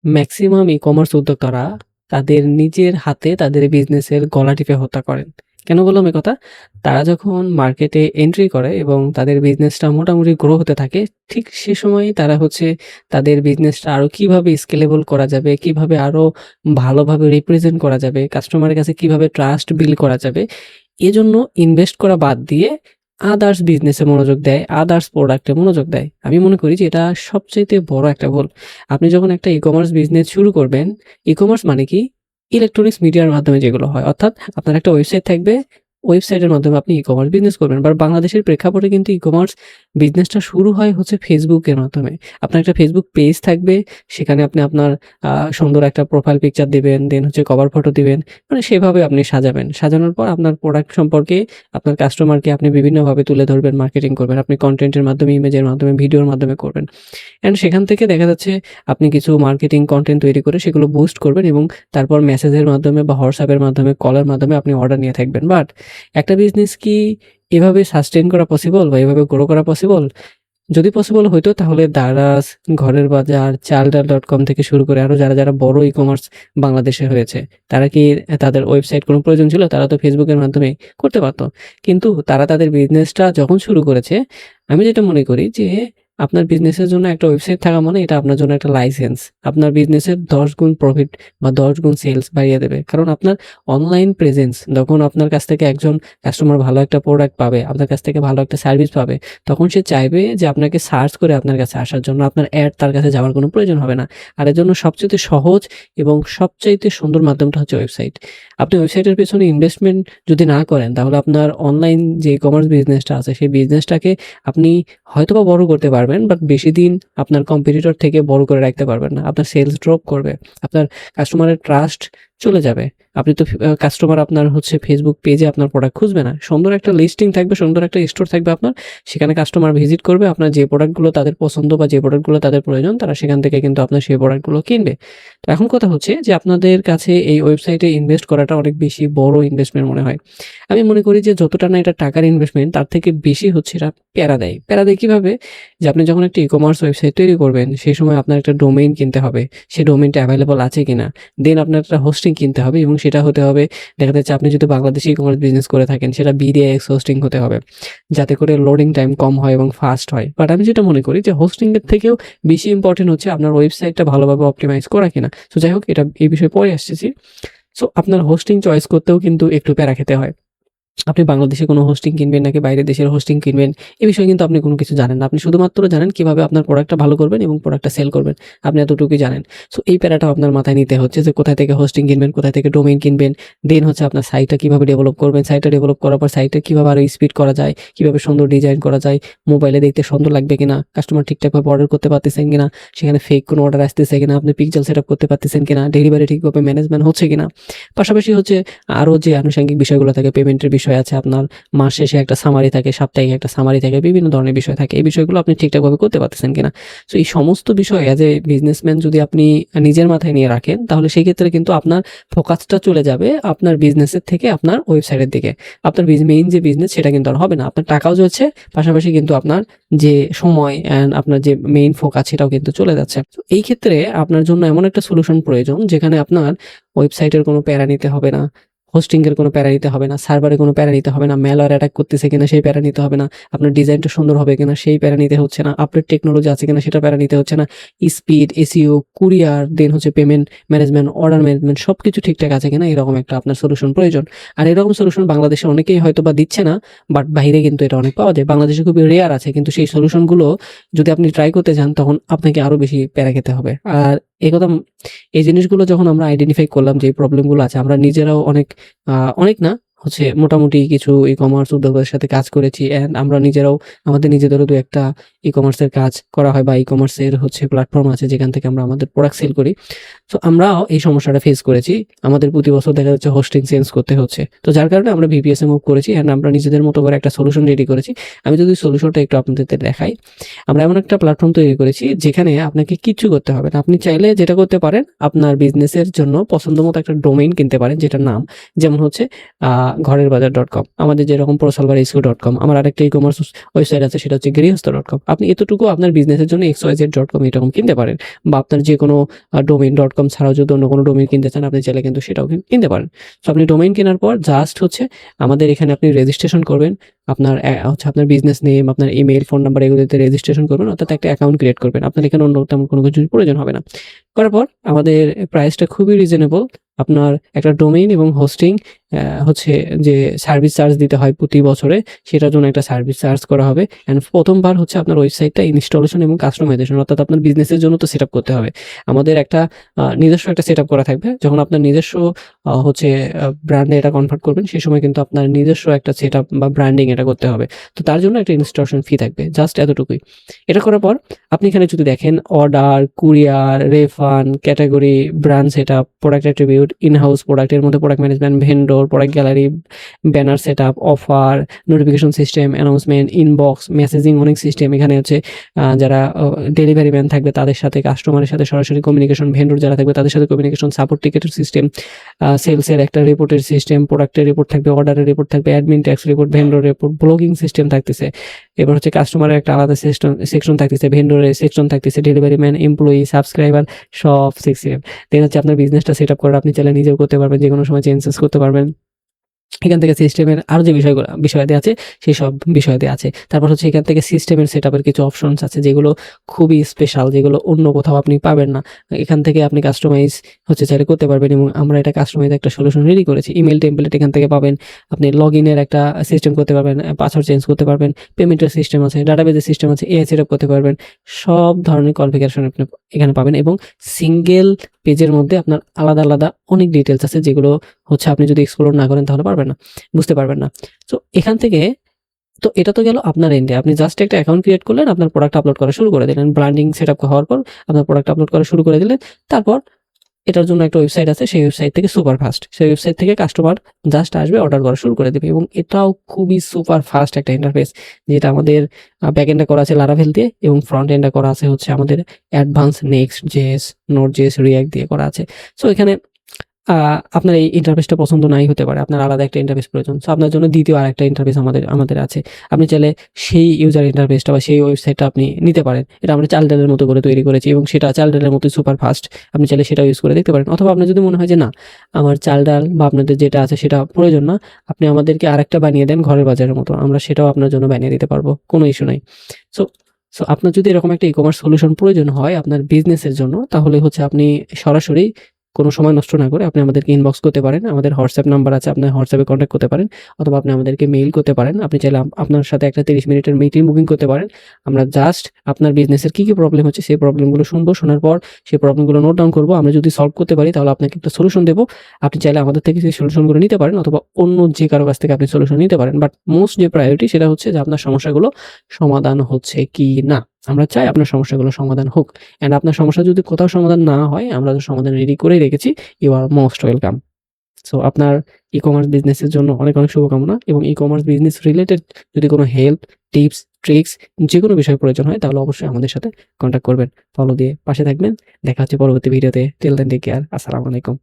Maximum e-commerce উদ্যোক্তারা তাদের নিজের হাতে তাদের বিজনেসের গলা টিপে হত্যা করেন। কেন বললাম এ কথা? তারা যখন মার্কেটে এন্ট্রি করে এবং তাদের বিজনেসটা মোটামুটি গ্রো হতে থাকে, ঠিক সে সময়ই তারা হচ্ছে তাদের বিজনেসটা আরো কিভাবে স্কেলেবল করা যাবে, কিভাবে আরো ভালোভাবে রিপ্রেজেন্ট করা যাবে, কাস্টমারের কাছে কিভাবে ট্রাস্ট বিল্ড করা যাবে, এজন্য ইনভেস্ট করা বাদ দিয়ে আদার্স বিজনেসে মনোযোগ দেয়, আদার্স প্রোডাক্টে মনোযোগ দেয়। আমি মনে করি যে এটা সবচাইতে বড় একটা ভুল। আপনি যখন একটা ই-কমার্স বিজনেস শুরু করবেন, ই-কমার্স মানে কি? ইলেকট্রনিক্স মিডিয়ার মাধ্যমে যেগুলো হয়। অর্থাৎ আপনার একটা ওয়েবসাইট থাকবে, ওয়েবসাইটের মাধ্যমে আপনি ই-কমার্স বিজনেস করবেন। বাট বাংলাদেশের প্রেক্ষাপটে কিন্তু ই-কমার্স বিজনেসটা শুরু হয় হচ্ছে ফেসবুকের মাধ্যমে। আপনার একটা ফেসবুক পেজ থাকবে, সেখানে আপনি আপনার সুন্দর একটা প্রোফাইল পিকচার দিবেন, দেন হচ্ছে কভার ফটো দিবেন। মানে সেভাবে আপনি সাজাবেন। সাজানোর পর আপনার প্রোডাক্ট সম্পর্কে আপনার কাস্টমারকে আপনি বিভিন্নভাবে তুলে ধরবেন, মার্কেটিং করবেন। আপনি কনটেন্টের মাধ্যমে, ইমেজের মাধ্যমে, ভিডিওর মাধ্যমে করবেন। অ্যান্ড সেখান থেকে দেখা যাচ্ছে আপনি কিছু মার্কেটিং কনটেন্ট তৈরি করে সেগুলো বুস্ট করবেন এবং তারপর মেসেজের মাধ্যমে বা হোয়াটসঅ্যাপের মাধ্যমে, কলের মাধ্যমে আপনি অর্ডার নিয়ে থাকবেন। বাট একটা বিজনেস কি এভাবে সাস্টেইন করা পসিবল বা এভাবে গ্রো করা পসিবল? যদি পসিবল হইতো তাহলে দারাজ, ঘরের বাজার, চালডাল.কম থেকে শুরু করে আরো যারা বড় ই-কমার্স বাংলাদেশে হয়েছে, তারা কি তাদের ওয়েবসাইট কোনো প্রয়োজন ছিল? তারা তো ফেসবুকের মাধ্যমে করতে পারত। কিন্তু তারা তাদের বিজনেসটা যখন শুরু করেছে, আমি যেটা মনে করি যে আপনার বিজনেসের জন্য একটা ওয়েবসাইট থাকা মানে এটা আপনার জন্য একটা লাইসেন্স। আপনার বিজনেসের ১০ গুণ প্রফিট বা ১০ গুণ সেলস বাড়িয়ে দেবে। কারণ আপনার অনলাইন প্রেজেন্স, যখন আপনার কাছ থেকে একজন কাস্টমার ভালো একটা প্রোডাক্ট পাবে, আপনার কাছ থেকে ভালো একটা সার্ভিস পাবে, তখন সে চাইবে যে আপনাকে সার্চ করে আপনার কাছে আসার জন্য। আপনার অ্যাড তার কাছে যাওয়ার কোনো প্রয়োজন হবে না। আর এর জন্য সবচাইতে সহজ এবং সবচাইতে সুন্দর মাধ্যমটা হচ্ছে ওয়েবসাইট। আপনি ওয়েবসাইটের পেছনে ইনভেস্টমেন্ট যদি না করেন, তাহলে আপনার অনলাইন যে ই-কমার্স বিজনেসটা আছে, সেই বিজনেসটাকে আপনি হয়তোবা বড় করতে পারবেন, বাট বেশিদিন আপনার কম্পিটিটর থেকে বড় করে রাখতে পারবেন না। আপনার সেলস ড্রপ করবে। আপনার কাস্টমারের ট্রাস্ট চলে যাবে। আপনি তো কাস্টমার আপনার হচ্ছে ফেসবুক পেজে আপনার প্রোডাক্ট খুঁজবে না। সুন্দর একটা লিস্টিং থাকবে, সুন্দর একটা স্টোর থাকবে আপনার। সেখানে কাস্টমার ভিজিট করবে। আপনার যে প্রোডাক্টগুলো তাদের পছন্দ বা যে প্রোডাক্টগুলো তাদের প্রয়োজন, তারা সেখান থেকে কিন্তু আপনার সেই প্রোডাক্টগুলো কিনবে। তো এখন কথা হচ্ছে যে আপনাদের কাছে এই ওয়েবসাইটে ইনভেস্ট করাটা অনেক বেশি বড় ইনভেস্টমেন্ট মনে হয়। আমি মনে করি যে যতটা না এটা টাকার ইনভেস্টমেন্ট, তার থেকে বেশি হচ্ছে এটা প্যারা দেয়। প্যারা দেয় কিভাবে? যে আপনি যখন একটা ই-কমার্স ওয়েবসাইট তৈরি করবেন, সেই সময় আপনার একটা ডোমেইন কিনতে হবে। সেই ডোমেইনটা এভেইলেবল আছে কিনা? দেন আপনার একটা হোস্টিং কিনতে হবে এবং সেটা হতে হবে, দেখা যাচ্ছে আপনি যদি বাংলাদেশে ই-কমার্স বিজনেস করে থাকেন, সেটা BDX হোস্টিং হতে হবে। যাতে করে লোডিং টাইম কম হয় এবং ফাস্ট হয়। বাট আমি যেটা মনে করি যে হোস্টিং এর থেকেও বেশি ইম্পোর্টেন্ট হচ্ছে আপনার ওয়েবসাইটটা ভালোভাবে অপটিমাইজ করা কিনা। সো যাই হোক, এটা এই বিষয়ে পরে আসতেছি। সো আপনার হোস্টিং চয়েস করতেও কিন্তু একটু প্যারা খেতে হয়। আপনি বাংলাদেশে কোনো হোস্টিং কিনবেন নাকি বাইরের দেশের হোস্টিং কিনবেন, এ বিষয়ে কিন্তু আপনি কোনো কিছু জানেন না। আপনি শুধুমাত্র জানেন কিভাবে আপনার প্রোডাক্টটা ভালো করবেন এবং প্রোডাক্টটা সেল করবেন। আপনি এতটুকুই জানেন। সো এই প্যারাটাও আপনার মাথায় নিতে হচ্ছে যে কোথায় থেকে হোস্টিং কিনবেন, কোথায় থেকে ডোমেইন কিনবেন। দেন হচ্ছে আপনার সাইটটা কিভাবে ডেভেলপ করবেন। সাইটটা ডেভেলপ করার পর সাইটটা কিভাবে আরো স্পিড করা যায়, কিভাবে সুন্দর ডিজাইন করা যায়, মোবাইলে দেখতে সুন্দর লাগবে কিনা, কাস্টমার ঠিকঠাকভাবে অর্ডার করতে পারতেছেন কিনা, সেখানে ফেক কোনো অর্ডার আসতেছে কিনা, আপনি পিক্সেল সেটআপ করতে পারতেছেন কিনা, ডেলিভারি ঠিকভাবে ম্যানেজমেন্ট হচ্ছে কিনা। পাশাপাশি হচ্ছে আরো যে আনুষঙ্গিক বিষয়গুলো থাকে, পেমেন্টের বিষয় আছে আপনার, মাস শেষে একটা সামারি থাকে, সাপ্তাহিক একটা সামারি থাকে, বিভিন্ন ধরনের বিষয় থাকে। এই বিষয়গুলো আপনি ঠিকঠাকভাবে করতে পারতেছেন কিনা। সো এই সমস্ত বিষয় অ্যাজ এ বিজনেসম্যান যদি আপনি নিজের মাথায় নিয়ে রাখেন, তাহলে সেই ক্ষেত্রে কিন্তু আপনার ফোকাসটা চলে যাবে আপনার বিজনেসের থেকে আপনার ওয়েবসাইটের দিকে। আপনার মেইন যে বিজনেস, সেটা কিন্তু আর হবে না। আপনার টাকাও যাচ্ছে, পাশাপাশি কিন্তু আপনার যে সময় অ্যান্ড আপনার যে মেইন ফোকাস, সেটাও কিন্তু চলে যাচ্ছে। তো এই ক্ষেত্রে আপনার জন্য এমন একটা সলিউশন প্রয়োজন, যেখানে আপনার ওয়েবসাইটের কোনো প্যারা নিতে হবে না, হোস্টিং এর কোনো প্যারা নিতে হবে না, সার্ভারে কোনো প্যারা নিতে হবে না, ম্যালওয়্যার অ্যাটাক করতেছে কিনা সেই প্যারা নিতে হবে না, আপনার ডিজাইনটা সুন্দর হবে কিনা সেই প্যারা নিতে হচ্ছে না, আপডেট টেকনোলজি আছে কিনা সেটা প্যারা নিতে হচ্ছে না, স্পিড, এসইও, কুরিয়ার, দেন হচ্ছে পেমেন্ট ম্যানেজমেন্ট, অর্ডার ম্যানেজমেন্ট সবকিছু ঠিকঠাক আছে কিনা, এরকম একটা আপনার সলিউশন প্রয়োজন। আর এরকম সলিউশন বাংলাদেশে অনেকেই হয়তো বা দিচ্ছে না, বাট বাইরে কিন্তু এটা অনেক পাওয়া যায়। বাংলাদেশে খুবই রেয়ার আছে, কিন্তু সেই সলিউশনগুলো যদি আপনি ট্রাই করতে চান, তখন আপনাকে আরো বেশি প্যারা খেতে হবে। আর এই কথা, এই জিনিসগুলো যখন আমরা আইডেন্টিফাই করলাম যে প্রবলেমগুলো আছে, আমরা নিজেরাও অনেক না হচ্ছে মোটামুটি কিছু ই-কমার্স উদ্যোগের সাথে কাজ করেছি, অ্যান্ড আমরা নিজেরাও আমাদের নিজেদেরও দু একটা ই-কমার্সের কাজ করা হয় বা ই-কমার্সের হচ্ছে প্ল্যাটফর্ম আছে যেখান থেকে আমরা আমাদের প্রোডাক্ট সেল করি। তো আমরাও এই সমস্যাটা ফেস করেছি। আমাদের প্রতি বছর দেখা যাচ্ছে হোস্টিং চেঞ্জ করতে হচ্ছে। তো যার কারণে আমরা VPS এ মুভ করেছি, অ্যান্ড আমরা নিজেদের মতো করে একটা সলিউশন রেডি করেছি। আমি যদি সলিউশনটা একটু আপনাদের দেখাই, আমরা এমন একটা প্ল্যাটফর্ম তৈরি করেছি যেখানে আপনাকে কিচ্ছু করতে হবে না। আপনি চাইলে যেটা করতে পারেন, আপনার বিজনেসের জন্য পছন্দ মতো একটা ডোমেইন কিনতে পারেন, যেটার নাম যেমন হচ্ছে ঘরেরবাজার.com, আমাদের যেরকম prosalvaresco.com, আমার আরেকটা ই-কমার্স ওয়েবসাইট আছে সেটা হচ্ছে গৃহস্থ.com। আপনি এতটুকু আপনার বিজনেসের জন্য xyz.com এরকম কিনতে পারেন, বা আপনার যে কোনো domain.com ছাড়াও যদি অন্য কোনো ডোমেইন কিনতে চান আপনি চাইলে কিন্তু সেটাও কিনতে পারেন। সো আপনি ডোমেইন কেনার পর জাস্ট হচ্ছে আমাদের এখানে আপনি রেজিস্ট্রেশন করবেন, আপনার হচ্ছে আপনার বিজনেস নেম, আপনার ইমেল, ফোন নাম্বার এগুলোতে রেজিস্ট্রেশন করবেন, অর্থাৎ একটা অ্যাকাউন্ট ক্রিয়েট করবেন। আপনার এখানে অন্য তেমন কোনো কিছুর প্রয়োজন হবে না। করার পর আমাদের প্রাইসটা খুবই রিজনেবল। আপনার একটা ডোমেইন এবং হোস্টিং হচ্ছে যে সার্ভিস চার্জ দিতে হয় প্রতি বছরে, সেটার জন্য একটা সার্ভিস চার্জ করা হবে। অ্যান্ড প্রথমবার হচ্ছে আপনার ওয়েবসাইটটা ইনস্টলেশন এবং কাস্টমাইজেশন, অর্থাৎ আপনার বিজনেসের জন্য তো সেট আপ করতে হবে। আমাদের একটা নিজস্ব একটা সেট আপ করা থাকবে। যখন আপনার নিজস্ব হচ্ছে ব্র্যান্ডে এটা কনভার্ট করবেন, সেই সময় কিন্তু আপনার নিজস্ব একটা সেট আপ বা ব্র্যান্ডিং এটা করতে হবে। তো তার জন্য একটা ইনস্টলেশন ফি থাকবে, জাস্ট এতটুকুই। এটা করার পর আপনি এখানে যদি দেখেন order, courier, রেফান্ড, category, brand set up, product attribute, in-house প্রোডাক্টের মধ্যে product management, vendor, product gallery, banner set up, offer, notification system, announcement, inbox, messaging, অনেক সিস্টেম। এখানে হচ্ছে যারা ডেলিভারি ম্যান থাকবে তাদের সাথে, কাস্টমারের সাথে সরাসরি কমিউনিকেশন, ভেন্ডর যারা থাকবে তাদের সাথে কমিউনিকেশন, সাপোর্ট টিকেটের সিস্টেম, সেলসের একটা রিপোর্টের সিস্টেম, প্রোডাক্টের রিপোর্ট থাকবে, অর্ডারের রিপোর্ট থাকবে, admin tax report, vendor report, blogging system থাকতেছে। এবার হচ্ছে কাস্টমারের একটা আলাদা সেকশন থাকতেছে, ভেন্ডরের সেকশন থাকতেছে, ডেলিভারি ম্যান, এমপ্লয়ি, সাবস্ক্রাইবার, সব সেকশন। দেন হচ্ছে আপনার বিজনেসটা সেট আপ করার আপনি চাইলে নিজেও করতে পারবেন, যে কোনো সময় চেঞ্জেস করতে পারবেন। এখান থেকে সিস্টেমের আরও যে বিষয়াদি আছে সেই সব বিষয়াদি আছে। তারপর হচ্ছে এখান থেকে সিস্টেমের সেট আপের কিছু অপশনস আছে যেগুলো খুবই স্পেশাল, যেগুলো অন্য কোথাও আপনি পাবেন না। এখান থেকে আপনি কাস্টমাইজ হচ্ছে চাইলে করতে পারবেন, এবং আমরা এটা কাস্টমাইজ একটা সলিউশন রেডি করেছি। ইমেল টেমপ্লেট এখান থেকে পাবেন, আপনি লগ ইনের একটা সিস্টেম করতে পারবেন, পাসওয়ার্ড চেঞ্জ করতে পারবেন, পেমেন্টের সিস্টেম আছে, ডাটাবেজের সিস্টেম আছে, এআই সেট আপ করতে পারবেন। সব ধরনের কনফিগারেশন আপনি এখানে পাবেন, এবং সিঙ্গেল পেজের মধ্যে আপনার আলাদা আলাদা অনেক ডিটেলস আছে যেগুলো হচ্ছে আপনি যদি এক্সপ্লোর না করেন তাহলে পারবেন না, বুঝতে পারবেন না। তো এখান থেকে তো এটা তো গেল আপনার এন্ডে। আপনি জাস্ট একটা অ্যাকাউন্ট ক্রিয়েট করলেন, আপনার প্রোডাক্ট আপলোড করা শুরু করে দিলেন, ব্র্যান্ডিং সেট আপ হওয়ার পর আপনার প্রোডাক্ট আপলোড করা শুরু করে দিলেন। তারপর এটার জন্য একটা ওয়েবসাইট আছে, সেই ওয়েবসাইট থেকে সুপার ফাস্ট, সেই ওয়েবসাইট থেকে কাস্টমার জাস্ট আসবে, অর্ডার করা শুরু করে দেবে, এবং এটাও খুবই সুপার ফাস্ট একটা ইন্টারফেস, যেটা আমাদের ব্যাক এন্ডে করা আছে লারাভেল দিয়ে, এবং ফ্রন্ট এন্ডে করা আছে হচ্ছে আমাদের advance next JS, node JS, react দিয়ে করা আছে। সো এখানে আপনার এই ইন্টারফেসটা পছন্দ নাই হতে পারে, আপনার আলাদা একটা ইন্টারফেস প্রয়োজন। সো আপনার জন্য দ্বিতীয় আরেকটা ইন্টারফেস আমাদের আছে। আপনি চাইলে সেই ইউজার ইন্টারফেসটা বা সেই ওয়েবসাইটটা আপনি নিতে পারেন। এটা আমরা চালডালের মতো করে তৈরি করেছি, এবং সেটা চালডালের মতোই সুপার ফাস্ট। আপনি চাইলে সেটাও ইউজ করে দেখতে পারেন। অথবা আপনার যদি মনে হয় যে না, আমার চালডাল বা আপনাদের যেটা আছে সেটা প্রয়োজন না, আপনি আমাদেরকে আরেকটা বানিয়ে দেন ঘরের বাজারের মতো, আমরা সেটাও আপনার জন্য বানিয়ে দিতে পারবো, কোনো ইস্যু নাই। সো সো আপনার যদি এরকম একটা ই-কমার্স সলিউশন প্রয়োজন হয় আপনার বিজনেসের জন্য, তাহলে হচ্ছে আপনি সরাসরি কোনো সময় নষ্ট না করে আপনি আমাদেরকে ইনবক্স করতে পারেন। আমাদের হোয়াটসঅ্যাপ নাম্বার আছে, আপনার হোয়াটসঅ্যাপে কন্ট্যাক্ট করতে পারেন, অথবা আপনি আমাদেরকে মেইল করতে পারেন। আপনি চাইলে আপনার সাথে একটা 30 মিনিটের মিটিং বুকিং করতে পারেন। আমরা জাস্ট আপনার বিজনেসের কী প্রবলেম হচ্ছে সেই প্রবলেমগুলো শুনবো, শোনার পর সেই প্রবলেমগুলো নোট ডাউন করবো। আমরা যদি সলভ করতে পারি তাহলে আপনাকে একটা সলিউশন দেবো। আপনি চাইলে আমাদের থেকে সেই সলিউশনগুলো নিতে পারেন, অথবা অন্য যে কারো কাছ থেকে আপনি সলিউশন নিতে পারেন। বাট মোস্ট যে প্রায়োরিটি সেটা হচ্ছে যে আপনার সমস্যাগুলো সমাধান হচ্ছে কি না। আমরা চাই আপনার সমস্যাগুলো সমাধান হোক, অ্যান্ড আপনার সমস্যা যদি কোথাও সমাধান না হয়, আমরা তো সমাধান রেডি করেই রেখেছি। You are most welcome. So আপনার ই-কমার্স বিজনেসের জন্য অনেক অনেক শুভকামনা, এবং ই-কমার্স বিজনেস রিলেটেড যদি কোনো হেল্প, টিপস, ট্রিক্স, যে কোনো বিষয়ে প্রয়োজন হয় তাহলে অবশ্যই আমাদের সাথে কন্ট্যাক্ট করবেন। ফলো দিয়ে পাশে থাকবেন। দেখা হচ্ছে পরবর্তী ভিডিওতে। Till then take care. আসসালামু আলাইকুম।